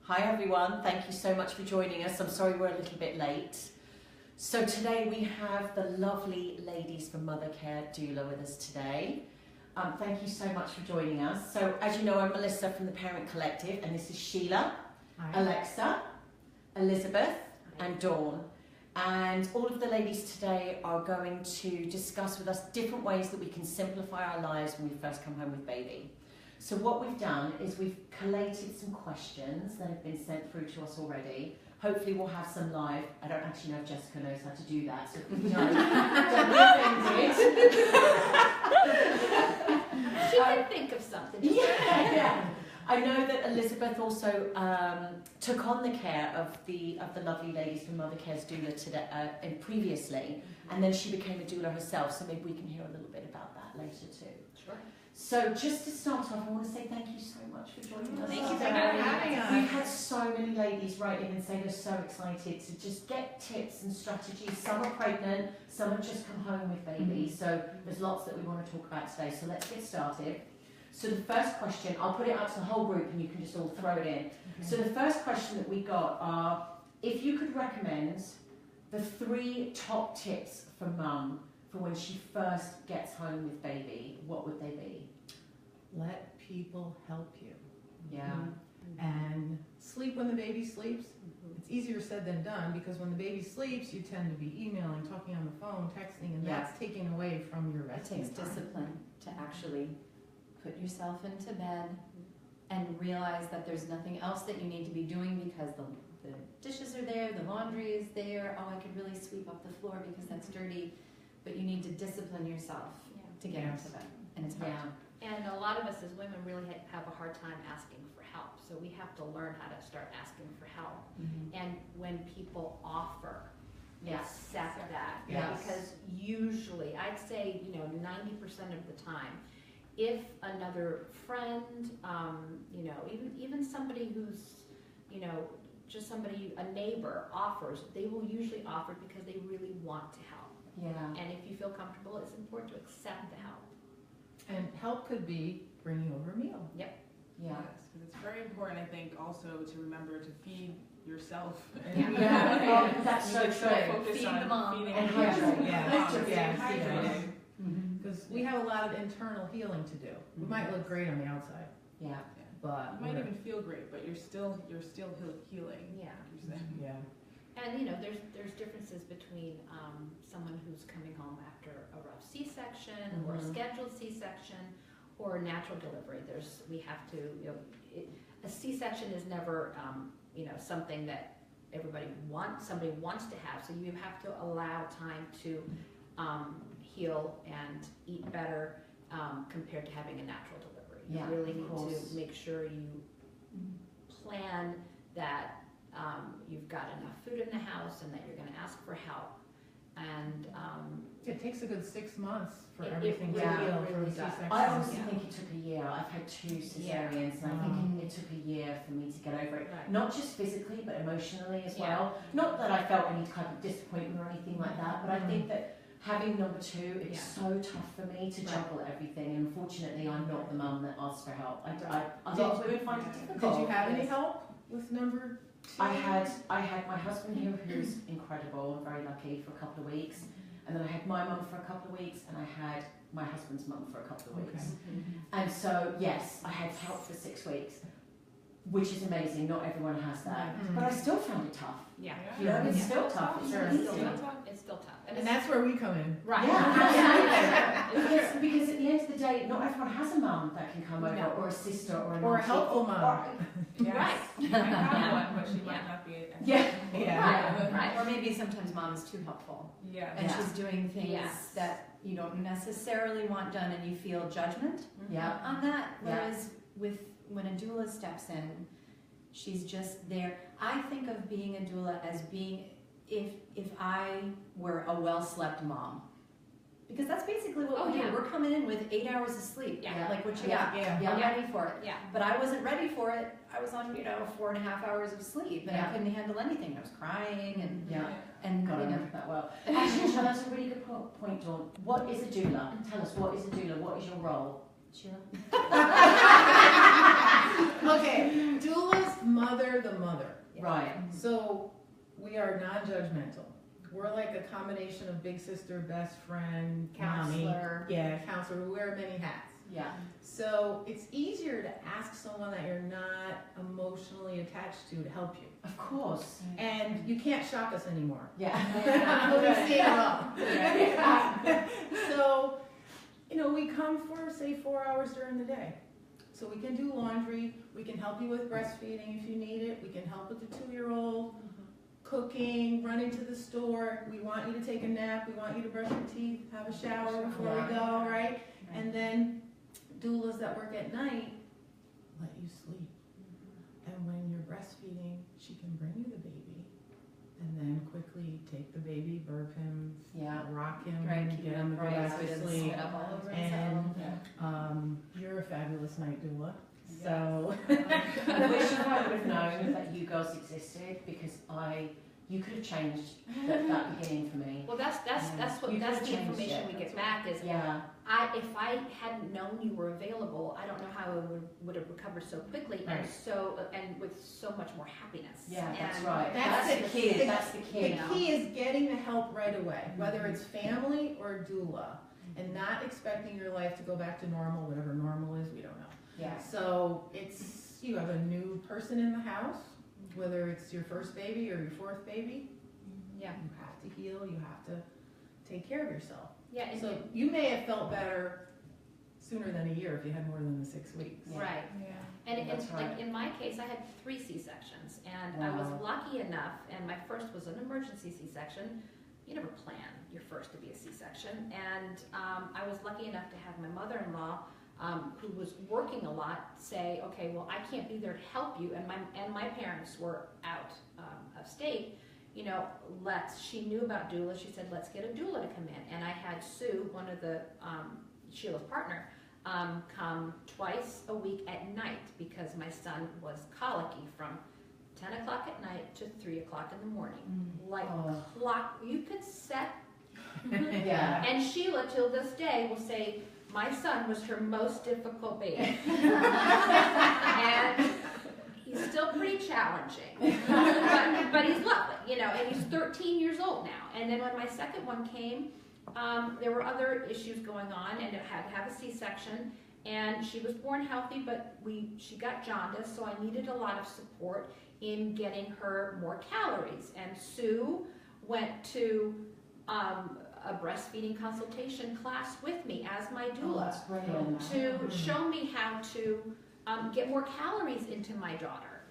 Hi everyone, thank you so much for joining us. I'm sorry we're a little bit late. So today we have the lovely ladies from Motherscare Doulas with us today. Thank you so much for joining us. So as you know, I'm Melissa from the Parent Collective, and this is Sheila, Hi. Alexa, Elizabeth and Dawn. And all of the ladies today are going to discuss with us different ways that we can simplify our lives when we first come home with baby. So what we've done is we've collated some questions that have been sent through to us already. Hopefully we'll have some live. I don't actually know if Jessica knows how to do that, so if we don't be offended. She can think of something. Yeah. I know that Elizabeth also took on the care of the lovely ladies from Motherscare Doulas today, previously, and then she became a doula herself, so maybe we can hear a little bit about that later too. Sure. So just to start off, I want to say thank you so much for joining us. Thank you for having us. We've had so many ladies write in and say they're so excited to just get tips and strategies. Some are pregnant, some have just come home with babies, so there's lots that we want to talk about today. So let's get started. So the first question, I'll put it out to the whole group and you can just all throw it in. Okay. So the first question that we got are, if you could recommend the 3 top tips for mum for when she first gets home with baby, what would they be? Let people help you. Yeah. And sleep when the baby sleeps. It's easier said than done, because when the baby sleeps, you tend to be emailing, talking on the phone, texting, and that's taking away from your It resting takes time. discipline to actually put yourself into bed and realize that there's nothing else that you need to be doing, because the dishes are there, the laundry is there. Oh, I could really sweep up the floor because that's dirty. But you need to discipline yourself to get into bed, and it's hard. And a lot of us as women really have a hard time asking for help. So we have to learn how to start asking for help. And when people offer, accept that. Yes. Because usually, I'd say, 90% of the time, if another friend, even somebody who's, just somebody, a neighbor offers, they will usually offer because they really want to help. Yeah. And if you feel comfortable, it's important to accept the help. And help could be bringing over a meal. Yep. Yeah. Yes, because it's very important, I think, also to remember to feed yourself. Yeah. That's so true. Focus Feed on the mom. feeding And the hydrate. hydrating. Because we have a lot of internal healing to do. We might look great on the outside, Yeah. but You might even feel great, but you're still healing. Yeah. Like you said. yeah. And there's differences between someone who's coming home after a rough C-section or a scheduled C-section or natural delivery. We have to, a C-section is never, something that somebody wants to have. So you have to allow time to heal and eat better compared to having a natural delivery. Yeah, You really need course. to make sure you plan that you've got enough food in the house and that you're going to ask for help. And It takes a good 6 months for It everything to really, heal really from does. C-section. I honestly Yeah. think it took a year. I've had 2 cesareans, and I think it took a year for me to get over it. Right. Not just physically, but emotionally as Yeah. well. Not that I felt any type of disappointment or anything like that, but I think that having number 2, it's so tough for me to juggle everything. And unfortunately, I'm not the mum that asks for help. A lot of women find it difficult. Did you have any help with number 2? I had my husband here, who's incredible. I'm very lucky, for a couple of weeks. And then I had my mum for a couple of weeks, and I had my husband's mum for a couple of weeks. And so, yes, I had help for 6 weeks, which is amazing. Not everyone has that. But I still found it tough. yeah, You know, it's still tough. It's not it's still easy. tough. It's still tough. And that's where we come in. right. Yeah, absolutely. because at the end of the day, not everyone has a mum that can come over, or a sister, or an Or a auntie, helpful mum. Yes. Right. You might have one, but she might not be. Right. Or maybe sometimes mom is too helpful, Yeah. and she's doing things Yes. that you don't necessarily want done, and you feel judgment Yeah. on that. Whereas when a doula steps in, she's just there. I think of being a doula as being if I were a well-slept mom. Because that's basically what we do. We're coming in with 8 hours of sleep. Yeah. Like what you Yeah. got. I'm ready for it. Yeah. But I wasn't ready for it. I was on, 4.5 hours of sleep, and I couldn't handle anything. I was crying and God, I know that well. Actually, that's a really good point, Dawn. What is a doula? Tell us, what is a doula? What is your role? Sheila? Okay, doulas mother the mother. Right. So we are non-judgmental. We're like a combination of big sister, best friend, mommy. Counselor. Yeah, counselor. We wear many hats. Yeah. So it's easier to ask someone that you're not emotionally attached to help you. Of course. And you can't shock us anymore. Yeah. We see it all. So, we come for, say, 4 hours during the day. So we can do laundry, we can help you with breastfeeding if you need it, we can help with the 2-year-old, cooking, running to the store, we want you to take a nap, we want you to brush your teeth, have a shower before we go, right? And then doulas that work at night let you sleep. And when you're breastfeeding, she can bring you the baby and then quickly take the baby, burp him, rock him, get him to go back to sleep. And you're a fabulous night doula. So I wish I would have known that you girls existed, because you could have changed that beginning for me. Well, that's the information we get back is, if I hadn't known you were available, I don't know how I would have recovered so quickly and with so much more happiness. Yeah, that's right. That's the key. That's the key. The key is getting the help right away, whether it's family or doula, and not expecting your life to go back to normal, whatever normal is, we don't know. Yeah. So you have a new person in the house, whether it's your first baby or your 4th baby. Yeah. You have to heal, you have to take care of yourself. Yeah. And So you may have felt better sooner than a year if you had more than the 6 weeks. Right. Yeah. And That's right. like in my case, I had 3 C-sections, and I was lucky enough, and my first was an emergency C-section. You never plan your first to be a C-section, and I was lucky enough to have my mother-in-law, who was working a lot, say, okay, well, I can't be there to help you, and my parents were out of state. She knew about doulas. She said, let's get a doula to come in. And I had Sue, one of the Sheila's partner, come twice a week at night, because my son was colicky from 10 o'clock at night to 3 o'clock in the morning. Like clock, you could set. Yeah. And Sheila, till this day, will say, my son was her most difficult baby. And he's still pretty challenging, but he's lovely, and he's 13 years old now. And then when my second one came, there were other issues going on, and it had to have a C-section, and she was born healthy, but she got jaundice, so I needed a lot of support in getting her more calories. And Sue went to a breastfeeding consultation class with me as my doula to show me how to get more calories into my daughter.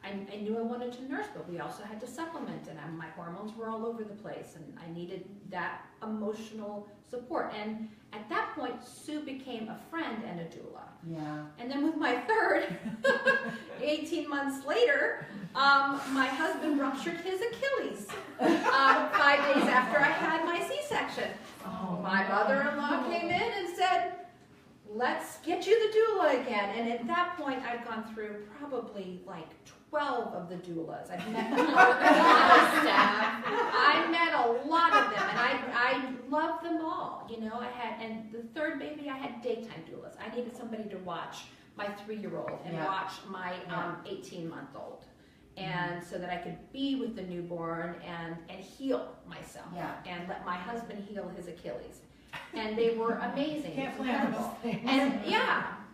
I knew I wanted to nurse, but we also had to supplement, and my hormones were all over the place, and I needed that emotional support. And at that point, Sue became a friend and a doula. Yeah. And then with my third, 18 months later, my husband ruptured his Achilles 5 days after I had my C-section. My mother-in-law came in and said, let's get you the doula again. And at that point, I'd gone through probably like 12 of the doulas. I've met a lot of staff. I met a lot of them, and I loved them all. And the third baby, I had daytime doulas. I needed somebody to watch my 3-year-old and watch my 18-month-old. And so that I could be with the newborn and heal myself and let my husband heal his Achilles. And they were amazing. Can't plan those things. And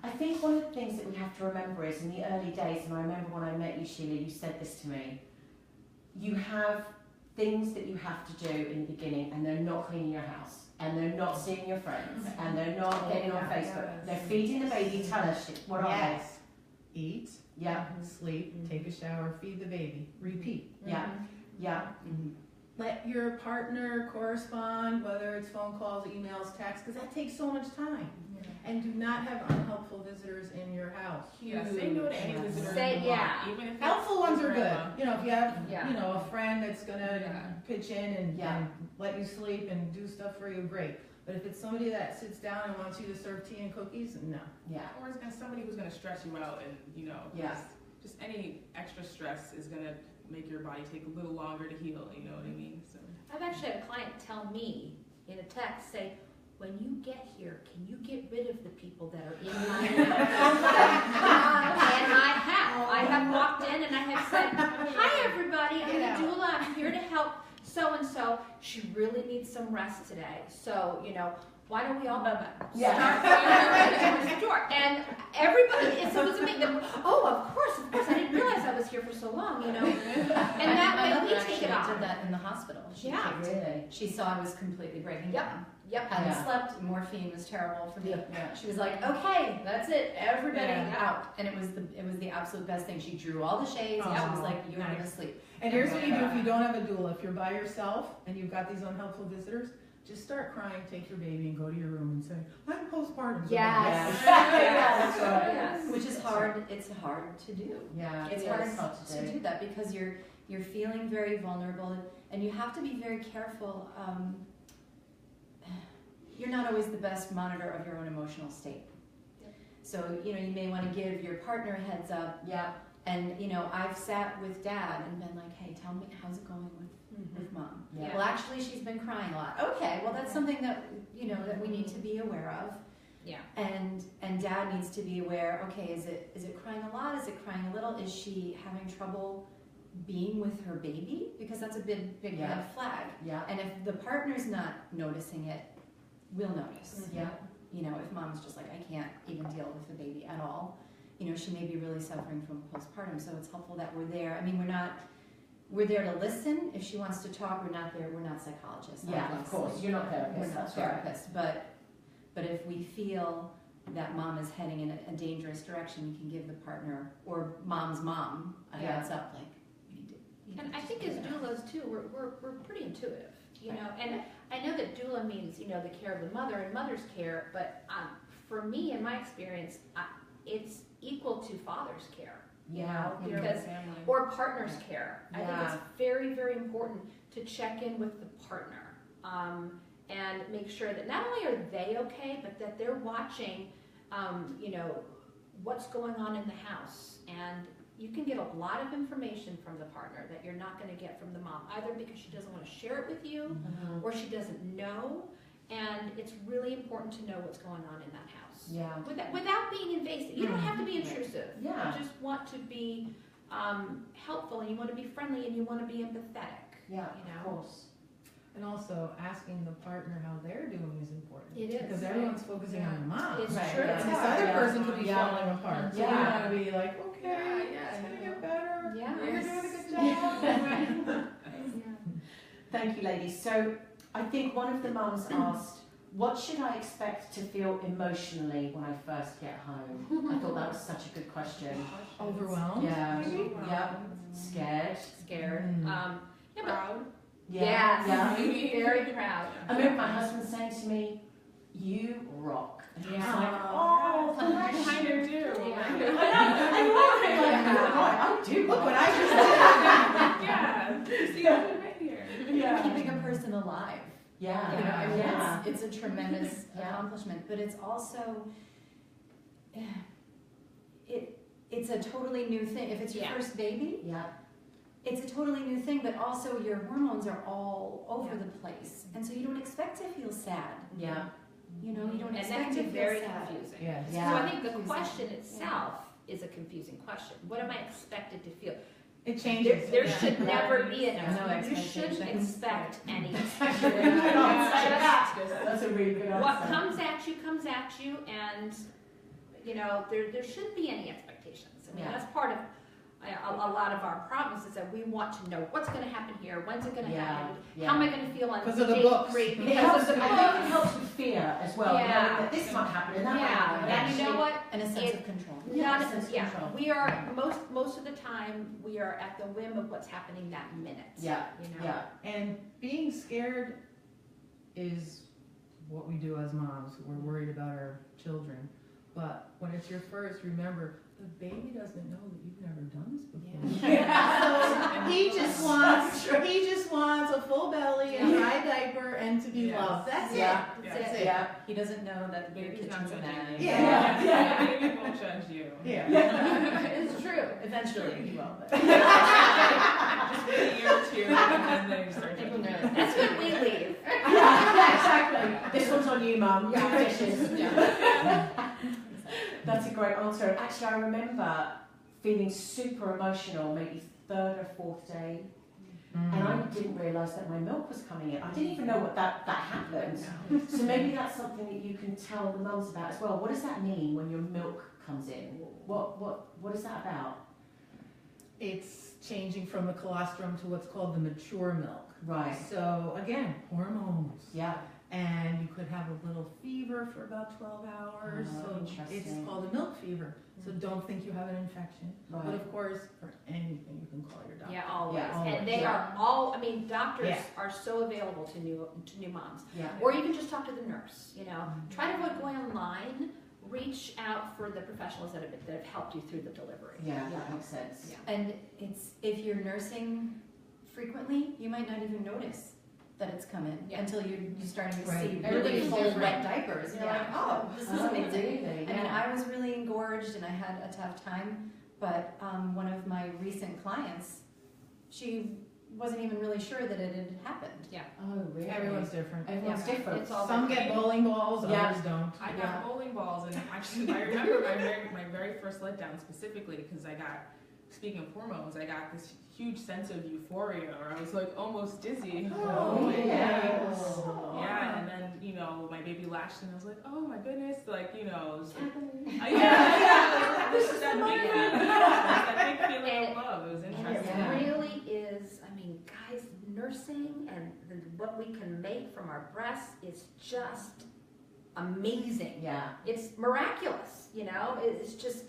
I think one of the things that we have to remember is in the early days, and I remember when I met you, Sheila, you said this to me, you have things that you have to do in the beginning, and they're not cleaning your house, and they're not seeing your friends, and they're not getting on Facebook. They're feeding the baby. Tell us, what are they? Eat, sleep, take a shower, feed the baby, repeat. Let your partner correspond, whether it's phone calls, emails, texts, because that takes so much time. And do not have unhelpful visitors in your house. Say no to any visitor. Even if helpful ones are good. If you have a friend that's gonna pitch in and let you sleep and do stuff for you, great. But if it's somebody that sits down and wants you to serve tea and cookies, no. Or it's somebody who's gonna stress you out, and just any extra stress is gonna make your body take a little longer to heal. You know what I mean? So I've actually had a client tell me in a text, say, when you get here, can you get rid of the people that are in my house? And I have walked in and I have said, hi everybody, I'm the doula, I'm here to help so-and-so. She really needs some rest today. So, you know, why don't we all start the door? And everybody, it was amazing. Oh, of course, I didn't realize I was here for so long, you know. And that way we take it off. did that in the hospital. She saw I was completely breaking down. Yep. Hadn't slept, morphine was terrible for me. Yeah. She was like, okay, that's it, everybody out. And it was the absolute best thing. She drew all the shades and she was like, you're gonna sleep. And here's what you do if you don't have a doula. If you're by yourself and you've got these unhelpful visitors, just start crying, take your baby and go to your room and say, I'm postpartum. Yes. That's right. Yes. Which is hard, it's hard to do. Yeah, It's hard to do that because you're feeling very vulnerable and you have to be very careful. You're not always the best monitor of your own emotional state. So, you know, you may want to give your partner a heads up. Yeah. And, you know, I've sat with Dad and been like, hey, tell me, how's it going with Mom? Yeah. Well, actually, she's been crying a lot. Okay, well, that's something that, you know, that we need to be aware of. Yeah. And Dad needs to be aware, okay, is it crying a lot? Is it crying a little? Is she having trouble being with her baby? Because that's a big red flag. Yeah. And if the partner's not noticing it, we'll notice. Yeah. You know, if Mom's just like, I can't even deal with the baby at all, you know, she may be really suffering from postpartum. So it's helpful that we're there. I mean, we're there to listen. If she wants to talk, we're not psychologists. Yeah, of course. You're not therapists. We're not therapists. But if we feel that Mom is heading in a dangerous direction, we can give the partner or Mom's mom a heads up, like, we need to. And I think as doulas too, we're pretty intuitive, you know. And I know that doula means, you know, the care of the mother and mother's care, but for me, in my experience, it's equal to father's care. Yeah. Because or partner's care. I think it's very, very important to check in with the partner and make sure that not only are they okay, but that they're watching, you know, what's going on in the house. And you can get a lot of information from the partner that you're not going to get from the mom, either because she doesn't want to share it with you or she doesn't know. And it's really important to know what's going on in that house. Yeah. Without being invasive. You don't have to be intrusive. Yeah. You just want to be helpful, and you want to be friendly, and you want to be empathetic. Yeah, you know? of course. And also asking the partner how they're doing is important. It is. Because everyone's focusing on the mom. It's Right. true. And this other person could be falling apart. So Yeah. you want to be like, okay, it's going to get better. Yeah. You're doing a good job. Thank you, ladies. So I think one of the mums asked, what should I expect to feel emotionally when I first get home? I thought that was such a good question. Overwhelmed? Yeah. Yeah. Scared. Scared. Yeah, Proud. Yes. Yeah. Very proud. I remember my husband saying to me, you rock. And he was Yeah. like, oh, I bless kind you. of do. I do. Look what I just Yeah. See, I'm right here. Yeah. Keeping a person alive. Yeah. You know, I mean, Yeah. it's a tremendous Yeah. accomplishment, but it's also, it's a totally new thing. If it's your first baby, Yeah. it's a totally new thing, but also your hormones are all over the place. And so you don't expect to feel sad. Yeah. You know, you don't And that expect can to be feel very sad. confusing. Yes. Yeah. So I think the Confusing. question itself is a confusing question. What am I expected to feel? It changes. There should never be an No You shouldn't expectations. expect any. That's a really good answer. What comes at you, and you know there shouldn't be any expectations. I mean, that's part of a lot of our problems is that we want to know what's going to happen here, when's it going to happen, how am I going to feel on Because of the day books. 3 It because helps, of the I think it books. helps with fear as well. Yeah. Knowing that this might happen and that might happen. Yeah, and you know what? And a sense of control. Sense of control. We are most of the time we are at the whim of what's happening that minute. Yeah. You know? Yeah. And being scared is what we do as moms. We're worried about our children. But when it's your first, remember, the baby doesn't know that you've never done this before. So he just wants a full belly, a dry diaper, and to be loved. That's Yeah. it. Yeah. That's it. Yeah. He doesn't know that your Baby's not kitchen's a judging mess. you. Yeah. Baby won't judge you. Yeah. It's true. Eventually you will. But. Just wait a year or two, and then you start judging. That's when we leave. Yes. exactly. This one's on you, Mum. Do the dishes. That's a great answer. Actually, I remember feeling super emotional, maybe third or fourth day, and I didn't realise that my milk was coming in. I didn't even know what that happened. So maybe that's something that you can tell the mums about as well. What does that mean when your milk comes in? What is that about? It's changing from the colostrum to what's called the mature milk. Right. So again, hormones. Yeah. And you could have a little fever for about 12 hours. Oh, So interesting. it's called a milk fever. So don't think you have an infection. Right. But of course, for anything, you can call your doctor. Yeah, always. Yeah, always. And they are all, I mean, doctors Yeah. are so available to new moms. Yeah. Or you can just talk to the nurse, you know. Try to avoid going online. Reach out for the professionals that have helped you through the delivery. Yeah, that makes sense. Yeah. And it's, if you're nursing frequently, you might not even notice that it's come in until you're starting to Right. see really Everybody's full different. wet diapers. And you're like, oh, this is Oh, amazing. really? I mean, I was really engorged and I had a tough time, but one of my recent clients, she wasn't even really sure that it had happened. Oh, really? Everyone's different. Everyone's Yeah. different. It's all Some get bowling balls, Yeah. others don't. I got Yeah. bowling balls, and actually, I remember my very first letdown specifically because I got, speaking of hormones, I got this huge sense of euphoria, or I was like almost dizzy. Oh, yeah. yes. Yeah, and then, you know, my baby latched and I was like, oh my goodness, like, you know, it was like, this is that big feeling, that big feeling of love. It was interesting. Yeah. It really is, I mean, guys, nursing and what we can make from our breasts is just amazing. Yeah. It's miraculous, you know, it's just,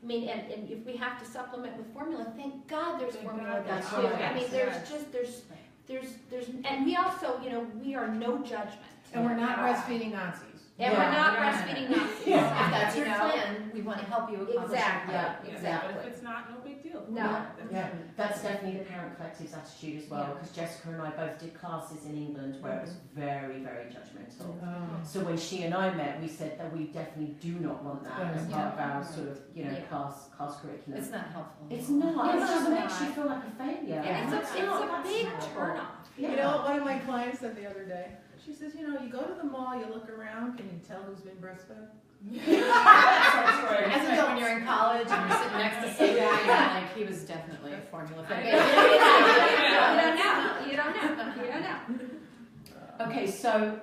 I mean, and if we have to supplement with formula, thank God there's Thank formula God there that's too. right. I mean, there's, and we also, you know, we are no judgment. And we're not at all. breastfeeding Nazis. And Yeah. we're not Yeah. breastfeeding Nazis. Yeah. If that's you your know? plan, we want to help you accomplish Exactly, Yeah. Yes, exactly. But if it's not, no big deal. No. Yeah, that's definitely the Parent Collective's attitude as well, Yeah. because Jessica and I both did classes in England where it was very, very judgmental. Oh. So when she and I met, we said that we definitely do not want that as Yeah. part of our sort of, you know, Yeah. class curriculum. It's not helpful. It's not. It's It just not. makes you feel like a failure. And it's a not. big That's turnoff. Yeah. You know what one of my clients said the other day? She says, you know, you go to the mall, you look around, can you tell who's been breastfed? That's right. As like when you're in college and you're sitting next to some guy and like he was definitely a formula fed. You don't know. You don't know. You don't know. Okay, so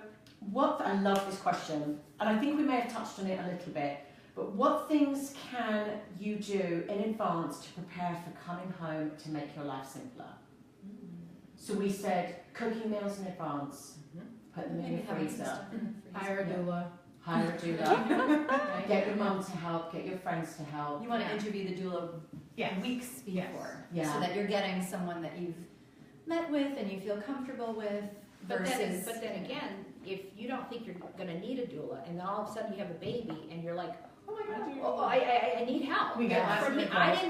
I love this question, and I think we may have touched on it a little bit, but what things can you do in advance to prepare for coming home to make your life simpler? So we said cooking meals in advance, put them in your freezer, Hire a doula. hire a doula, get your mum to help, get your friends to help. You want to interview the doula Yes. weeks before, Yes. so that you're getting someone that you've met with and you feel comfortable with. But Versus, then again, if you don't think you're going to need a doula, and then all of a sudden you have a baby, and you're like, oh my God, oh, I need help. We get last For me, minute I calls.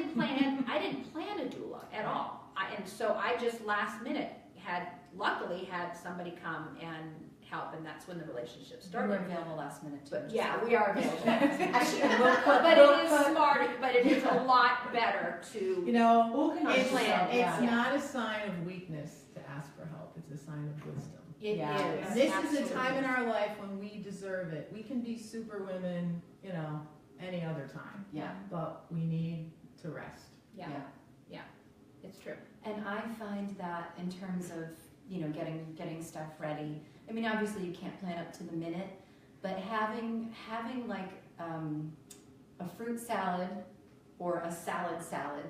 didn't plan a doula at all, and so I just last minute luckily had somebody come and help, and that's when the relationship you started. were available last minute too. But yeah, we are available. Actually, and we'll put, But we'll it is put- smart, but it is a lot better You to know, organise it's, yourself. it's Yeah. not a sign of weakness to ask for help. It's a sign of wisdom. it Yeah. is. This is absolutely. a time in our life when we deserve it. We can be super women, you know, any other time, Yeah, but we need to rest. Yeah, yeah. it's true. And I find that in terms of, you know, getting stuff ready. I mean, obviously you can't plan up to the minute, but having like a fruit salad or a salad,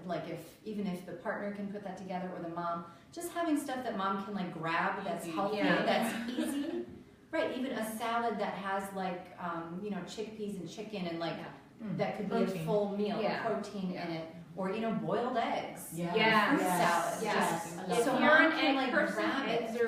like even if the partner can put that together or the mom, just having stuff that mom can like grab that's Easy. healthy, Yeah. that's easy. Right, even a salad that has like, you know, chickpeas and chicken and like, that could be Protein. a full meal, Yeah. protein in it. Or, you know, boiled eggs. Yeah. Yes. Fruit Yes. salad. Yes. I If love So that. you're mom an can, egg like, person, grab it. Eggs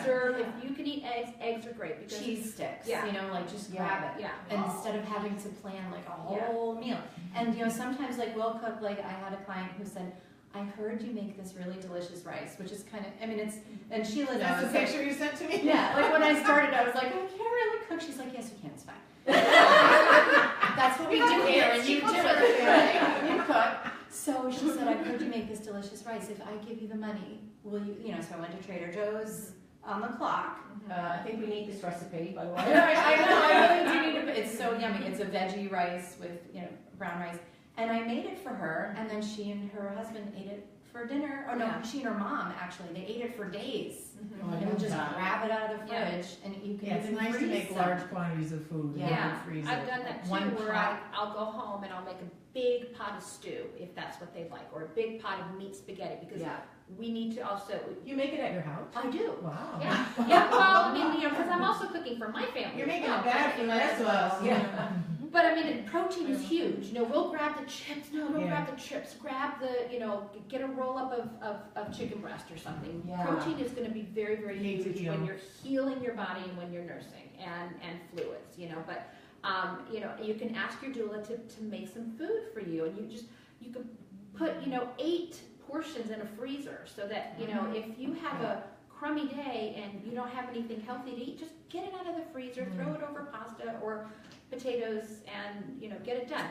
are great. if you can eat eggs are great because Cheese sticks, Yeah. you know, like just Yeah. grab it. yeah. And instead of having to plan like a whole meal. And you know, sometimes like we'll cook, like I had a client who said, I heard you make this really delicious rice, which is kind of, I mean, it's, and Sheila That's knows. the picture you sent to me? Yeah, like when I started, I was like, I can't really cook. She's like, yes, you can, it's fine. That's what we do here, and you do it, right? You cook. So she said, I've heard you make this delicious rice. If I give you the money, will you, you know, so I went to Trader Joe's on the clock. I think we need this recipe, by the way. I know, I really do need to. It's so yummy. It's a veggie rice with, brown rice. And I made it for her, and then she and her husband ate it for dinner. Oh no, she and her mom actually. They ate it for days. Oh, I And love just that. grab it out of the fridge, and you can Yeah, it's even nice to freeze make some. large quantities of food and Yeah, freeze it. I've done that too, One where pot. I'll go home and I'll make a big pot of stew, if that's what they like, or a big pot of meat spaghetti, because we need to also, You make it at your house? I do. Wow. Yeah, yeah, well, I mean, because I'm also cooking for my family. You're as making well. it bad for the rest of us. Yeah. But I mean, protein is huge. We'll grab the chips. No, don't Yeah. grab the chips. Grab the, get a roll up of chicken breast or something. Yeah. Protein is going to be very, very You need to huge heal. when you're healing your body and when you're nursing and fluids, But, you can ask your doula to make some food for you, and you can put, 8 portions in a freezer so that, if you have a crummy day and you don't have anything healthy to eat, just get it out of the freezer, throw it over pasta or potatoes, and get it done.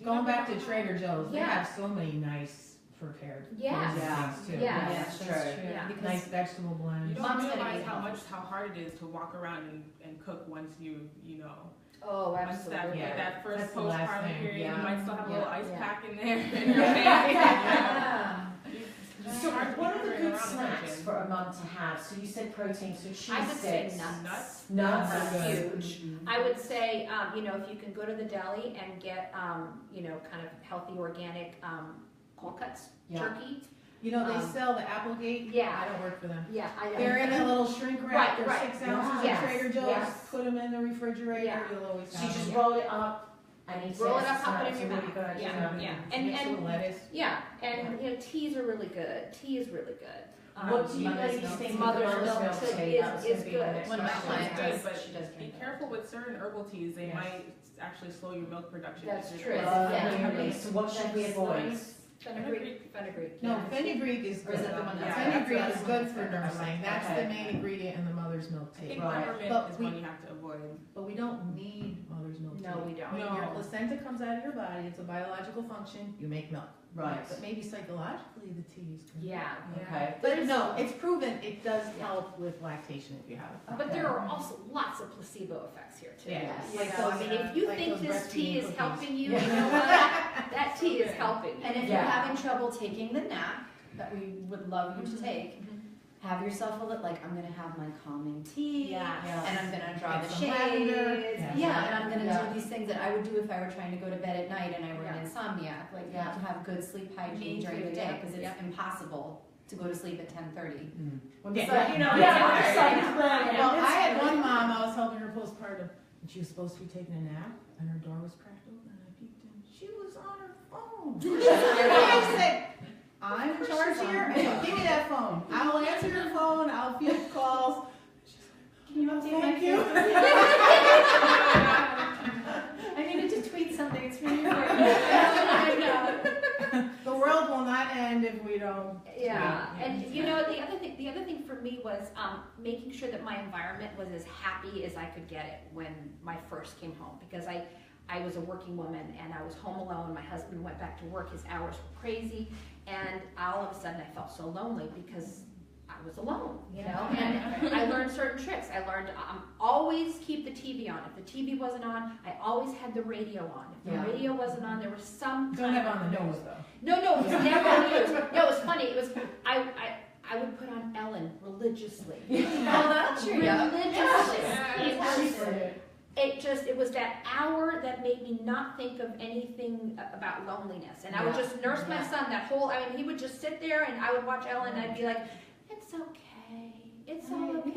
Going back to Trader Joe's, they Yeah. have so many nice prepared Yes. foods and things too. Yes. That's true. Yeah. Because Nice vegetable You blends. don't Mom's gonna realize be how hard it is to walk around and cook once you know. Oh, Once that, Yeah. that first That's the last postpartum thing. period, Yeah. you might still have a little ice Yeah. pack in there in your bag. Yeah. So It's hard to what be are the carrying good around snacks kitchen. for a mum to have? So you said protein, so cheese I would say sticks. nuts. Nuts Nuts are are good. Huge. I would say, if you can go to the deli and get, kind of healthy organic cold cuts, Yeah. turkey. They sell the Applegate. Yeah. I don't work for them. Yeah, They're in a little shrink wrap. They're Right, 6 ounces Yes, at Trader Joe's. yes. Put them in the refrigerator. Yeah. You'll always So you have just them. roll it up and eat Roll it. it up, pop it in It's your really mouth. good. Yeah. And- Mix it with lettuce. yeah, and teas are really good. Tea is really good. What do you Mother's ladies milk. think of Mother's mother's milk milk tea tea? That was is gonna be my good. next One of my question. clients Good, does, but she does Be drink that. careful with certain herbal teas. They Yes. might actually slow your milk production. That's If true. it's- Yeah. Really? So what should we avoid? Fenugreek. No, yeah. fenugreek is Or is good. that the one that's- Fenugreek Yeah, is that's good what for I like. nursing. That's Okay. the main ingredient in the mother's milk I tea. think Right. peppermint But is we- one you have to avoid. But we don't need mother's milk tea. No, we don't. When No. your placenta comes out of your body, it's a biological function, you make milk. Right. But maybe psychologically the tea is good. Yeah. Okay. But no, it's proven it does help with lactation if you have it. But there are also lots of placebo effects here too. Yeah. Like Like I mean, if you like think those this tea breastfeeding is cookies. helping you, Yeah. you know what? That tea is helping you. And if Yeah. you're having trouble taking the nap that we would love you to take, have yourself a little, I'm gonna have my calming tea, Yeah. and I'm gonna draw Get the some shades, lavender. yeah, and I'm gonna Yeah. do these things that I would do if I were trying to go to bed at night and I were Yeah. an insomniac, Yeah. to have good sleep hygiene Me during too, the day, yeah. because it's Yeah. impossible to go to sleep at 10:30. When Yeah. it's like, Yeah. it's like it's burning. Well, I had one mom, I was helping her postpartum, and she was supposed to be taking a nap, and her door was cracked open, and I peeked in. She was on her phone. I said, I'm in charge here, and give me that phone. I'll answer your phone, I'll field calls. Can you update my Thank you. I needed to tweet something, it's really important. I know. The world will not end if we don't. Yeah, and the other thing for me was making sure that my environment was as happy as I could get it when I first came home, because I was a working woman and I was home alone. My husband went back to work, his hours were crazy, and all of a sudden I felt so lonely because I was alone, and I learned certain tricks. I learned always keep the TV on. If the TV wasn't on, I always had the radio on. If the Yeah. radio wasn't on, there was some Don't kind have of on the nose though. No, it was never on the news. No, it was funny. It was I would put on Ellen religiously. Oh, that's true, yeah. Religiously. It was that hour that made me not think of anything about loneliness. And I would just nurse my son he would just sit there and I would watch Ellen and I'd be like, it's okay. It's all okay.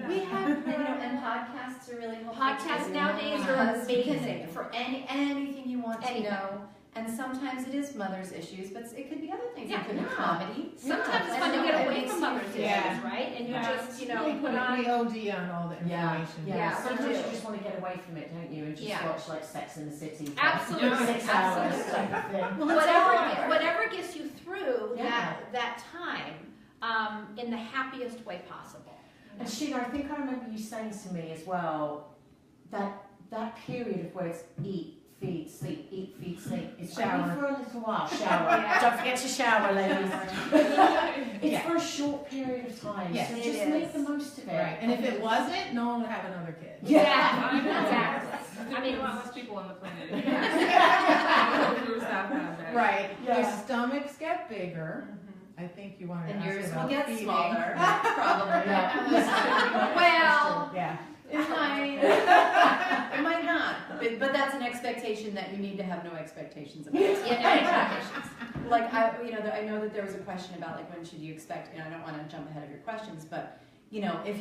We have, and podcasts are really helpful. Podcasts too. nowadays are Because you can- amazing. for anything you want Anything. to know. And sometimes it is mother's issues, but it could be other things. Yeah. It could be Yeah. comedy. Sometimes it's Yeah. fun to And get it away makes from you mother's feel- issues, right? And you Yeah. just, put on. We OD on all the information. Yeah, Yeah, sometimes we you do. just want to get away from it, don't you? And just Yeah. watch like Sex in the City. for Absolutely. 6 hours Absolutely. type of thing. Whatever gets you through Yeah. that time in the happiest way possible. And Sheila, I think I remember you saying to me as well that period of where it's eat, feed, sleep, eat, feed, sleep. It's Shower. only for a little while. Shower. Yeah. Don't forget to shower, ladies. It's Yeah. for a short period of time. Yes, so it just is. make the most of it. Right, and if it wasn't, no one would have another kid. Yeah. Exactly. I mean, a lot less people on the planet. If we were staff have that. Right, Yeah. their stomachs get bigger. I think you wanted to And ask yours will about get feeding. smaller, probably. Yeah. Well, Yeah. it might. It might not. But that's an expectation that you need to have no expectations about. Yeah, no expectations. Like I know that there was a question about like when should you expect. I don't want to jump ahead of your questions, but if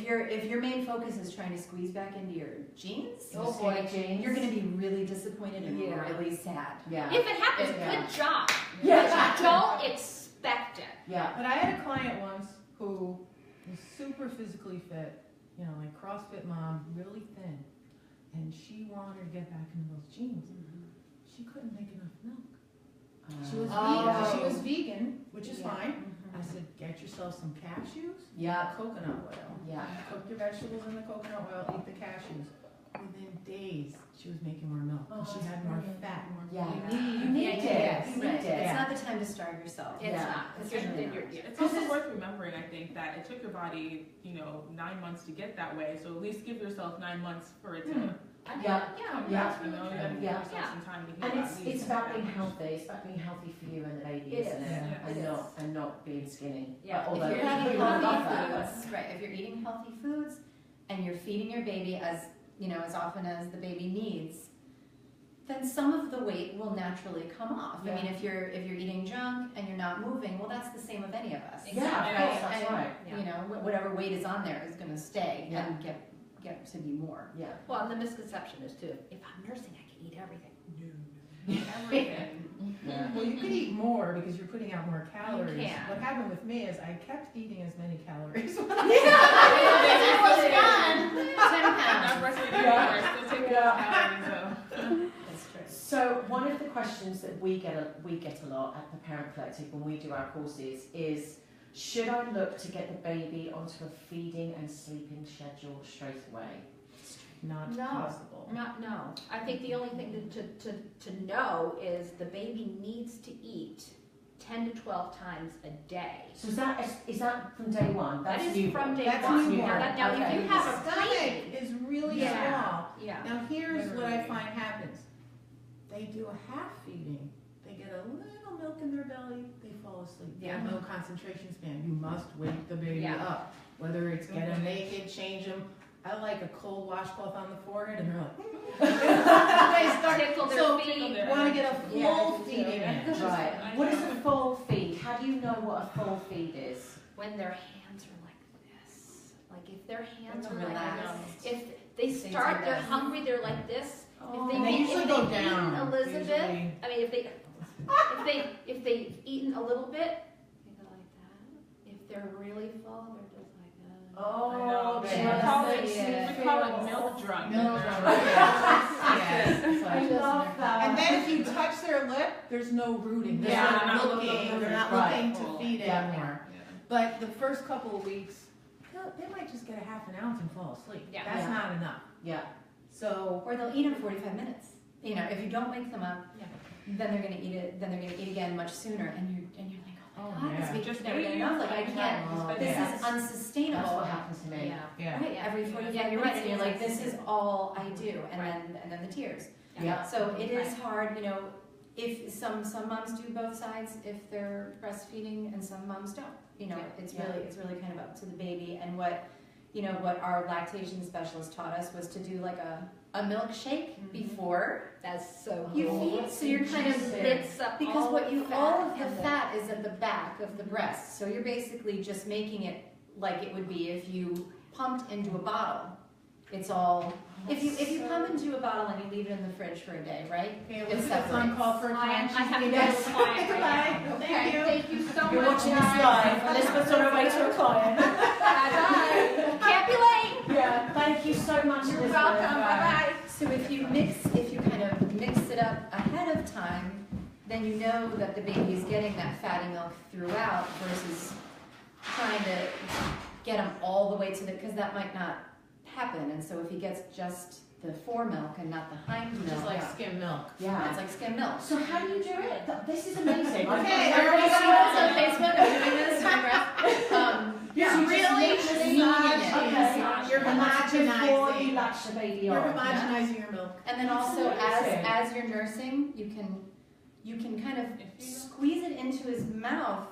your main focus is trying to squeeze back into your jeans, Oh boy, James. you're going to be really disappointed and Yeah. really sad. Yeah. If it happens, Yeah. good job. Yeah. But don't expect it. Yeah. But I had a client once who was super physically fit, like CrossFit mom, really thin, and she wanted to get back into those jeans. She couldn't make enough milk. She was vegan. She was vegan, which is Yeah. fine. I said, get yourself some cashews, Yeah. coconut oil. Yeah. Cook your vegetables in the coconut oil, eat the cashews. Within days, she was making more milk. Oh, She that's had more brilliant. fat. Yeah. You You need it. Yes. You need Right. it. It's Yeah. not the time to starve yourself. It's Yeah. not. It's You're- really you're- not. It's also worth remembering, I think, that it took your body, 9 months to get that way. So at least give yourself 9 months for it to I think- Yeah. Yeah. come Yeah. back. You gotta give Yeah. yourself some time to heal. And at least. it's about being healthy. It's about being healthy for you and the baby, It isn't is. it? Yeah. And It not is. and not being skinny. Yeah. But although If you're having eating people love healthy that. foods, right? If you're eating healthy foods and you're feeding your baby as often as the baby needs, then some of the weight will naturally come off. I mean, Yeah. if you're eating junk and you're not moving, well, that's the same of any of us. Yeah, of course, that's And, right. Yeah. Whatever weight is on there is going to stay Yeah. and get to be more. Yeah. Well, and the misconception is too, if I'm nursing, I can eat everything. Everything. Yeah. Well, you could eat more because you're putting out more calories. You can. What happened with me is I kept eating as many calories. Not breastfeeding anymore. Still taking those calories though. That's true. So one of the questions that we get a lot at the Parent Collective when we do our courses is, should I look to get the baby onto a feeding and sleeping schedule straight away? Not No. possible. No. I think the only thing to know is the baby needs to eat 10 to 12 times a day. So is that from day one? That That's is newborn. from day That's one. newborn. Now, Okay. if you have a Stomach preemie, is really Yeah. small. yeah, Now here's what I Literally. find happens. They do a half feeding. They get a little milk in their belly. They fall asleep. They have no concentration span. You must wake the baby Yeah. up. Whether it's get them naked, change them. I like a cold washcloth on the forehead, and they're like, they start. tickle their So feet. want to get a Yeah, I full do too. feeding in. Right. What is a full feed? How do you know what a full feed is? When their hands are like this, like if their hands are When they're like relaxed. this, if they Things start, like they're that. hungry, they're like this. Oh. If And they usually if go they've eaten down. Elizabeth, Usually. I mean, if they've eaten a little bit, they go like that. If they're really full, they're just like that. Oh, We yeah. call Yeah. it milk drunk. Milk Yeah. drunk. Yes. It's I like- love that. And then if you touch their lip, there's no rooting. They're Yeah, not they're not looking. looking. They're not Right. looking to feed Yeah. anymore. But the first couple of weeks, they might just get a half an ounce and fall asleep. Yeah. That's Yeah. not enough. Yeah. So Or they'll eat in 45 minutes. If you don't wake them up, Yeah. then they're gonna eat it. Then they're gonna eat again much sooner, and you're like, oh my Oh, god, yeah. this baby's Just never wait getting enough. Like I can't. Oh, This yeah. is That's unsustainable. what happened to me. Yeah. yeah. Right, every 45 Yeah, you're minutes, right. and you're like, this is all I do, and Right. then the tears. Yeah. So it is hard, if some moms do both sides if they're breastfeeding, and some moms don't. Yeah. It's Yeah. really kind of up to the baby. And what our lactation specialist taught us was to do like a milkshake Mhm. before That's so you cool. feed, so you're kind of Lifts up because all what the you fat all of the and fat is at the back of the breast, so you're basically just making it like it would be if you pumped into a bottle. It's all if you pump into a bottle and you leave it in the fridge for a day, right? Okay, It Elizabeth's on separates. call for a I client. have to go Yes. to a client right Goodbye. now. Thank you. Thank you so You're much. watching this guys. live. Elizabeth's on her way to a client. Bye-bye. Can't be late. Yeah. Thank you so much, You're Elizabeth. welcome. Bye-bye. So if you kind of mix it up ahead of time, then you know that the baby is getting that fatty milk throughout versus trying to get him all the way to because that might not happen. And so if he gets just the fore milk and not the hind milk. Which is like skim milk. Yeah. It's like skim milk. So how do you do it? This is amazing. Okay, Everybody see us on Facebook? Are we doing this? Yeah, It's really literally massaging. You're and that's before you homogenizing. latch the baby You're on. homogenizing your milk. And then That's also amazing. as you're nursing, you can kind of squeeze it into his mouth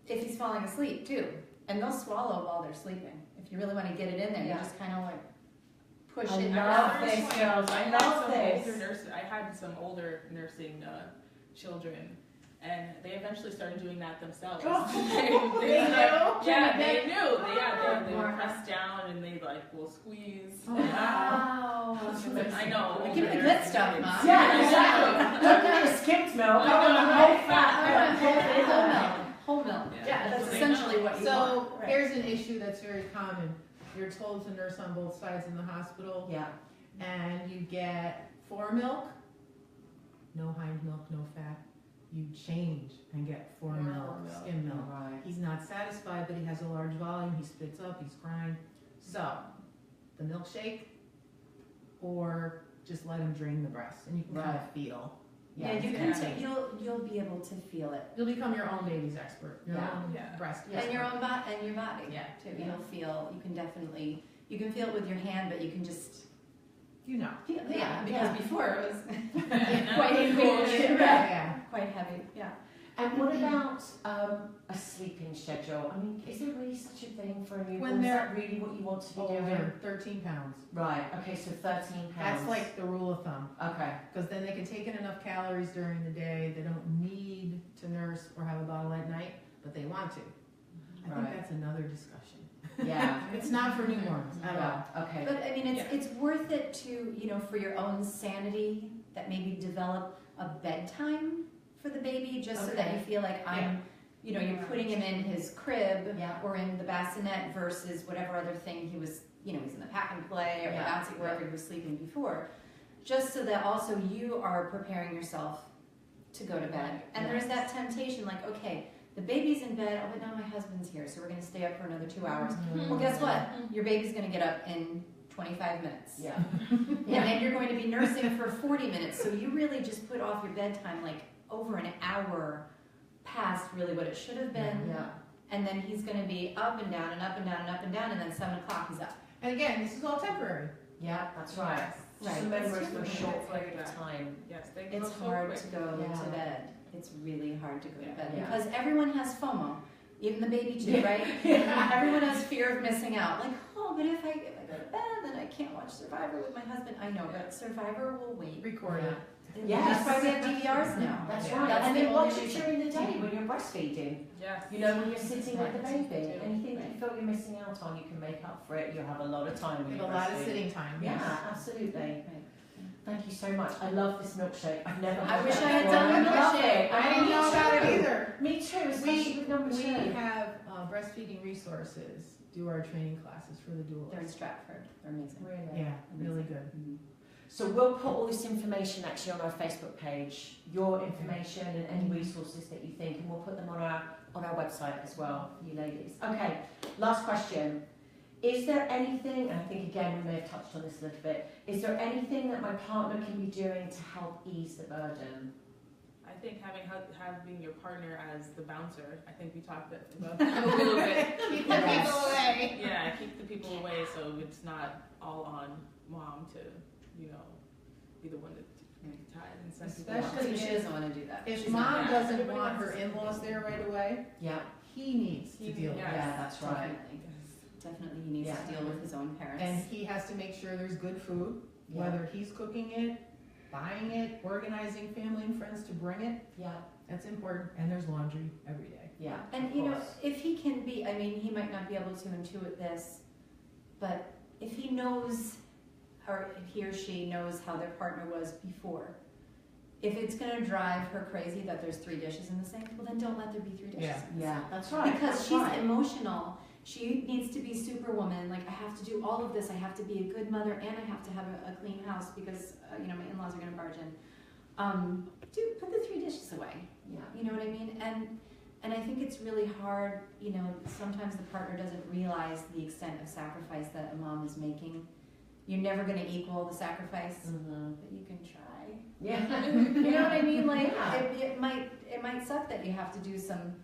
if he's falling asleep too. And they'll swallow while they're sleeping. If you really want to get it in there, Yeah. you just kind of like push I it love out. this, girls. I love this. I had some older nursing children, and they eventually started doing that themselves. They know? Yeah, they knew. They would press down and they like will squeeze. Oh, wow. I know. Give me the good stuff, Mom. Yeah, exactly. Don't give me the skimmed milk. I want the whole fat. Whole milk. Whole milk. Yeah, That's that's essentially what you want. So here's an issue that's very common. You're told to nurse on both sides in the hospital, Yeah. and you get fore milk, no hind milk, no fat. You change and get fore More milk, fore milk. skim milk. Right. He's not satisfied, but he has a large volume. He spits up, he's crying. So, the milkshake, or just let him drain the breast, and you can kind of Right. feel. Yeah, you can take, you'll be able to feel it. You'll become your own baby's expert, your Yeah. own Yeah. breast And your expert. own and your body Yeah. too. You'll feel, you can definitely, you can feel it with your hand, but you can just You know. feel, Yeah, because yeah. before it was Quite quite Yeah. quite heavy, yeah. And what about a sleeping schedule? I mean, is there really such a thing for a newborn? When Is they're that really what you want to be doing? Over 13 pounds. Right. Okay. So 13 pounds. That's like the rule of thumb. Okay. Because then they can take in enough calories during the day. They don't need to nurse or have a bottle at night, but they want to. I think Right. that's another discussion. Yeah. It's not for newborns at all. Yeah. Okay. But I mean, it's worth it to, you know, for your own sanity, that maybe develop a bedtime for the baby, just so that Okay. you feel like you know, you're putting him in his crib Yeah. or in the bassinet versus whatever other thing he was, you know, he's in the pack and play or the Yeah. bouncy, wherever he was sleeping before. Just so that also you are preparing yourself to go to bed. And there's that temptation, like, okay, the baby's in bed, oh, but now my husband's here, so we're gonna stay up for another 2 hours. Well, guess what? Your baby's gonna get up in 25 minutes. Yeah. And then you're going to be nursing for 40 minutes. So you really just put off your bedtime like over an hour past really what it should have been. Yeah. And then he's going to be up and down and up and down and up and down. And then 7 o'clock he's up. And again, this is all temporary. Yeah. That's right. Yes. Just Right. remember it's It's for a really short like period of that. time. Yes, they It's go so hard quick. to go Yeah. to bed. It's really hard to go to bed Yeah. because everyone has FOMO. Even the baby too, Yeah. right? Yeah. Everyone has fear of missing out. Like, oh, but if I go to bed, then I can't watch Survivor with my husband. I know, but Survivor will wait. Recorded. Yes. That's why we have DVRs now. That's Yeah. right. That's And the then only watch it reason. during the day when you're breastfeeding. Yes. You know, when you're sitting with the Right. baby. Too. Anything that you feel you're missing out on, you can make up for it. You'll have a lot of time. We when have you're a lot of breastfeeding. sitting time. Yeah, Yes. absolutely. Right. Thank you so much. I love this milkshake. I've never I had wish that I had before. done the love milkshake. it. I didn't Me know about too. it either. Me too, especially with number We 2. have breastfeeding resources do our training classes for the They're in doulas. Stratford. They're amazing. Really? Yeah, really good. Mhm. So we'll put all this information actually on our Facebook page, your information and any resources that you think, and we'll put them on our website as well for you ladies. Okay, last question. Is there anything, and I think again we may have touched on this a little bit, is there anything that my partner can be doing to help ease the burden? I think having your partner as the bouncer, I think we talked about that a little bit. Keep the people away. Yeah, keep the people away so it's not all on mom to, you know, be the one to tie it and send people out. Especially Because she doesn't want to do that. If She's mom not- Yeah. doesn't Everybody want wants her to- in-laws there right away, Yeah, he needs to deal with Yeah. it. yeah, that's right. Definitely. Definitely he needs Yeah. to deal with his own parents. And he has to make sure there's good food, Yeah. whether he's cooking it, buying it, organizing family and friends to bring it. Yeah, That's important. And there's laundry every day. yeah. And of you know, course. if he can be, I mean, he might not be able to intuit this, but if he knows, or if he or she knows how their partner was before, if it's gonna drive her crazy that there's 3 dishes in the sink, well then don't let there be 3 dishes Yeah. in the Yeah, sink. that's right. Because that's she's right. emotional. She needs to be superwoman. Like, I have to do all of this. I have to be a good mother, and I have to have a clean house because you know, my in-laws are gonna barge in. Dude, put the 3 dishes away. Yeah. You know what I mean? And I think it's really hard, you know, sometimes the partner doesn't realize the extent of sacrifice that a mom is making you're never going to equal the sacrifice, Mhm. but you can try. Yeah. You know what I mean? Like Yeah. it might suck that you have to do some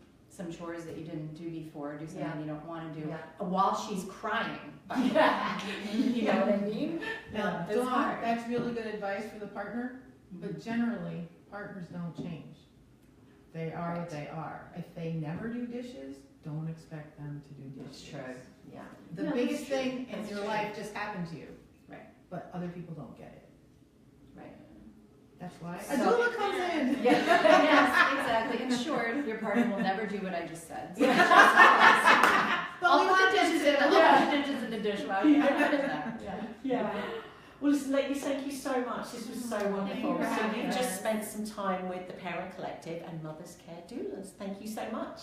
chores that you didn't do before, do something Yeah. you don't want to do Yeah. while she's crying. Yeah. You know what I mean? Now, It's Dawn, hard. that's really good advice for the partner, but generally, partners don't change. They are what they are. If they never do dishes, don't expect them to do That's dishes. true. Yeah. The No, biggest that's true. thing in That's your true. life just happened to you. Right. But other people don't get it. Right. That's why a So- doula comes in. Yes, exactly. In short, your partner will never do what I just said. So But I'll we put want the them dishes to. in. I'll put the dishes in the dishwasher. Yeah. Yeah. Well, listen, ladies, thank you so much. This was so wonderful. for So having you've us. just spent some time with the Parent Collective and Motherscare Doulas. Thank you so much.